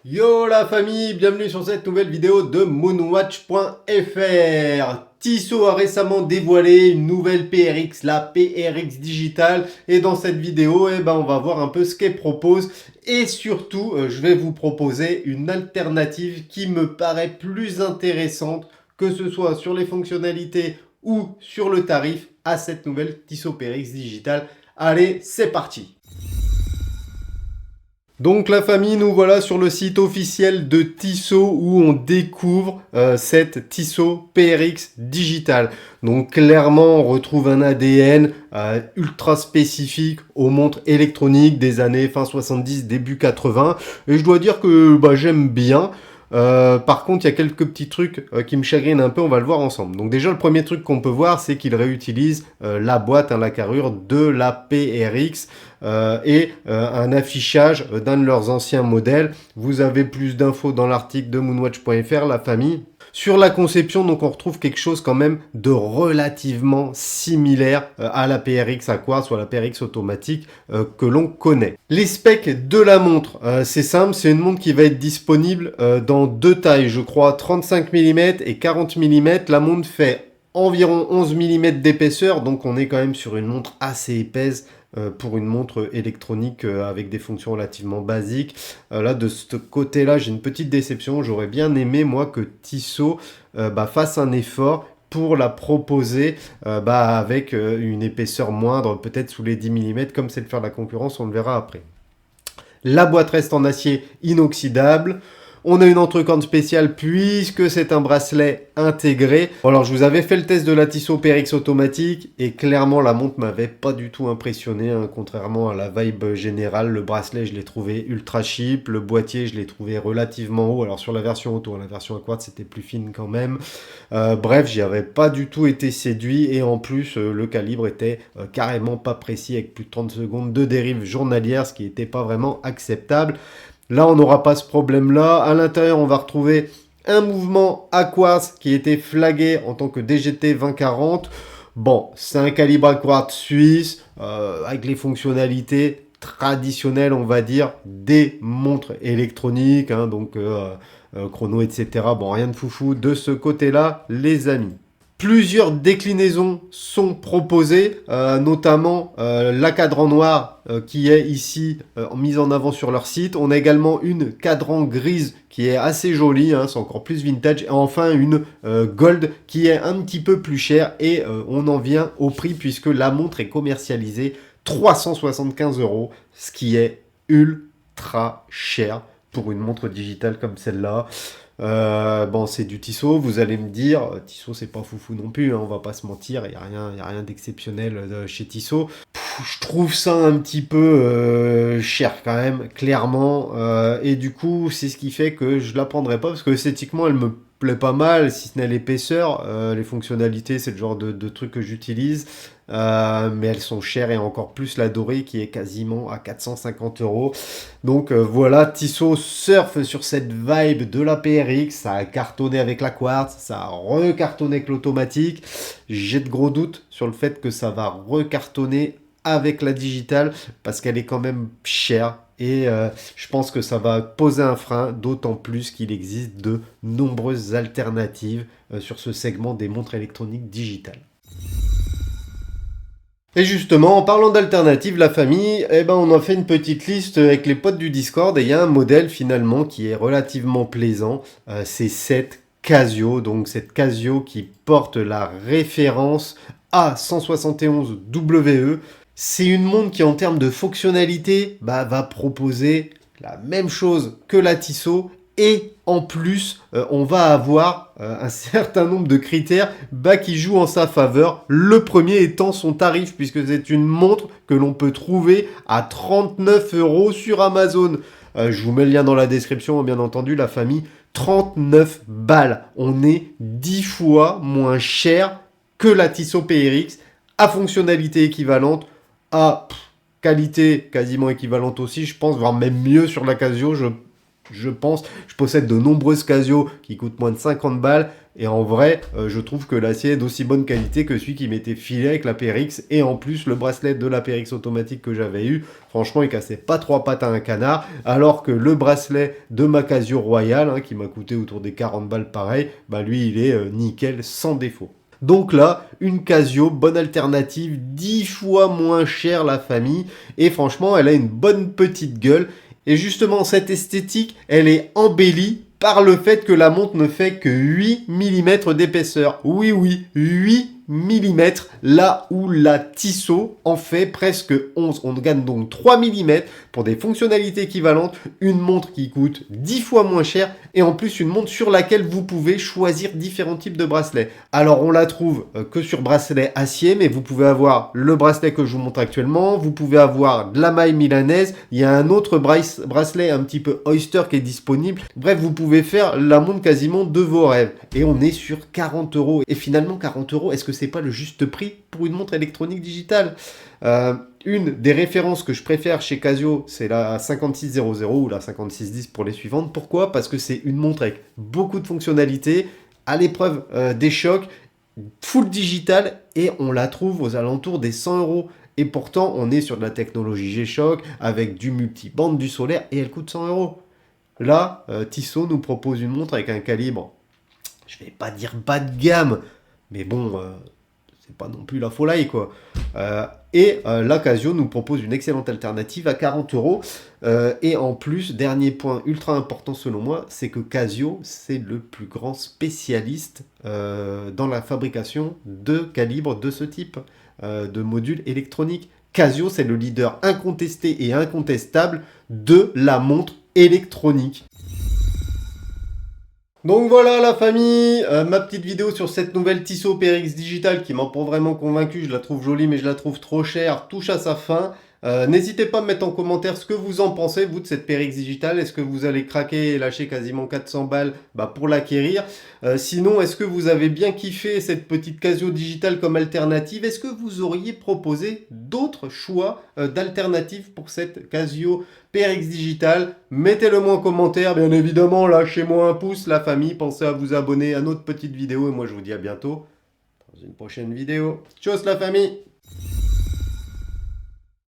Yo la famille, bienvenue sur cette nouvelle vidéo de moonwatch.fr. Tissot a récemment dévoilé une nouvelle PRX, la PRX Digital. Et dans cette vidéo, on va voir un peu ce qu'elle propose. Et surtout, je vais vous proposer une alternative qui me paraît plus intéressante, que ce soit sur les fonctionnalités ou sur le tarif, à cette nouvelle Tissot PRX Digital. Allez, c'est parti! Donc la famille, nous voilà sur le site officiel de Tissot où on découvre cette Tissot PRX Digital. Donc clairement, on retrouve un ADN ultra spécifique aux montres électroniques des années fin 70, début 80. Et je dois dire que j'aime bien. Par contre, il y a quelques petits trucs qui me chagrinent un peu, on va le voir ensemble. Donc déjà, le premier truc qu'on peut voir, c'est qu'il réutilise la boîte, la carrure de la PRX et un affichage d'un de leurs anciens modèles. Vous avez plus d'infos dans l'article de moonwatch.fr, la famille. Sur la conception, donc on retrouve quelque chose quand même de relativement similaire à la PRX à quartz ou à la PRX automatique que l'on connaît. Les specs de la montre, c'est simple, c'est une montre qui va être disponible dans deux tailles, je crois, 35 mm et 40 mm. La montre fait environ 11 mm d'épaisseur, donc on est quand même sur une montre assez épaisse pour une montre électronique avec des fonctions relativement basiques. Là, de ce côté-là, j'ai une petite déception. J'aurais bien aimé, moi, que Tissot fasse un effort pour la proposer avec une épaisseur moindre, peut-être sous les 10 mm, comme c'est le faire la concurrence, on le verra après. La boîte reste en acier inoxydable. On a une entrecorne spéciale puisque c'est un bracelet intégré. Alors je vous avais fait le test de la Tissot PRX automatique et clairement la montre m'avait pas du tout impressionné, contrairement à la vibe générale. Le bracelet je l'ai trouvé ultra cheap, le boîtier je l'ai trouvé relativement haut. Alors sur la version auto, la version à quartz c'était plus fine quand même. Bref, j'y avais pas du tout été séduit et en plus le calibre était carrément pas précis avec plus de 30 secondes de dérive journalière, ce qui n'était pas vraiment acceptable. Là, on n'aura pas ce problème-là. À l'intérieur, on va retrouver un mouvement à quartz qui était flagué en tant que DGT 2040. Bon, c'est un calibre à quartz suisse avec les fonctionnalités traditionnelles, on va dire, des montres électroniques, donc chrono, etc. Bon, rien de foufou de ce côté-là, les amis. Plusieurs déclinaisons sont proposées, notamment la cadran noir qui est ici mise en avant sur leur site. On a également une cadran grise qui est assez jolie, c'est encore plus vintage. Et enfin une gold qui est un petit peu plus chère et on en vient au prix puisque la montre est commercialisée 375 €, ce qui est ultra cher pour une montre digitale comme celle-là. C'est du Tissot, vous allez me dire, Tissot c'est pas foufou non plus, on va pas se mentir, il y a rien d'exceptionnel chez Tissot. Je trouve ça un petit peu cher quand même, clairement, et du coup c'est ce qui fait que je la prendrai pas, parce que esthétiquement elle me plaît pas mal, si ce n'est l'épaisseur, les fonctionnalités c'est le genre de truc que j'utilise, mais elles sont chères et encore plus la dorée qui est quasiment à 450 €. Donc voilà, Tissot surfe sur cette vibe de la PRX, ça a cartonné avec la quartz, ça a recartonné avec l'automatique. J'ai de gros doutes sur le fait que ça va recartonner avec la digitale parce qu'elle est quand même chère et je pense que ça va poser un frein, d'autant plus qu'il existe de nombreuses alternatives sur ce segment des montres électroniques digitales. Et justement, en parlant d'alternatives, la famille, on a fait une petite liste avec les potes du Discord et il y a un modèle finalement qui est relativement plaisant, c'est cette Casio, donc cette Casio qui porte la référence A171WE. C'est une montre qui en termes de fonctionnalité va proposer la même chose que la Tissot. Et en plus, on va avoir un certain nombre de critères qui jouent en sa faveur. Le premier étant son tarif, puisque c'est une montre que l'on peut trouver à 39 € sur Amazon. Je vous mets le lien dans la description, bien entendu, la famille. 39 balles. On est 10 fois moins cher que la Tissot PRX, à fonctionnalité équivalente, à qualité quasiment équivalente aussi, je pense, voire même mieux sur la Casio, je pense. Je possède de nombreuses Casio qui coûtent moins de 50 balles. Et en vrai, je trouve que l'acier est d'aussi bonne qualité que celui qui m'était filé avec la PRX. Et en plus, le bracelet de la PRX automatique que j'avais eu, franchement, il cassait pas trois pattes à un canard. Alors que le bracelet de ma Casio Royal, hein, qui m'a coûté autour des 40 balles pareil, bah lui, il est nickel, sans défaut. Donc là, une Casio, bonne alternative, 10 fois moins cher la famille. Et franchement, elle a une bonne petite gueule. Et justement, cette esthétique, elle est embellie par le fait que la montre ne fait que 8 mm d'épaisseur. Oui, 8 mm, là où la Tissot en fait presque 11. On gagne donc 3 mm pour des fonctionnalités équivalentes, une montre qui coûte 10 fois moins cher et en plus une montre sur laquelle vous pouvez choisir différents types de bracelets. Alors on la trouve que sur bracelet acier, mais vous pouvez avoir le bracelet que je vous montre actuellement, vous pouvez avoir de la maille milanaise, il y a un autre bracelet un petit peu Oyster qui est disponible. Bref, vous pouvez faire la montre quasiment de vos rêves. Et on est sur 40 €. Et finalement, 40 €, est-ce que c'est pas le juste prix pour une montre électronique digitale? Une des références que je préfère chez Casio, c'est la 5600 ou la 5610 pour les suivantes. Pourquoi? Parce que c'est une montre avec beaucoup de fonctionnalités, à l'épreuve des chocs, full digital, et on la trouve aux alentours des 100 €. Et pourtant, on est sur de la technologie G-Shock, avec du multibande, du solaire, et elle coûte 100 €. Là, Tissot nous propose une montre avec un calibre, je vais pas dire bas de gamme, mais bon, c'est pas non plus la folie, quoi. La Casio nous propose une excellente alternative à 40 €. Et en plus, dernier point ultra important selon moi, c'est que Casio, c'est le plus grand spécialiste dans la fabrication de calibres de ce type, de modules électroniques. Casio, c'est le leader incontesté et incontestable de la montre électronique. Donc voilà la famille, ma petite vidéo sur cette nouvelle Tissot PRX Digital qui m'a pas vraiment convaincu, je la trouve jolie mais je la trouve trop chère, touche à sa fin. N'hésitez pas à me mettre en commentaire ce que vous en pensez, vous, de cette PRX Digital. Est-ce que vous allez craquer et lâcher quasiment 400 balles pour l'acquérir? Sinon, est-ce que vous avez bien kiffé cette petite Casio Digital comme alternative? Est-ce que vous auriez proposé d'autres choix d'alternatives pour cette Casio PRX Digital? Mettez-le moi en commentaire, bien évidemment, lâchez-moi un pouce, la famille. Pensez à vous abonner à notre petite vidéo et moi je vous dis à bientôt dans une prochaine vidéo. Tchuss la famille!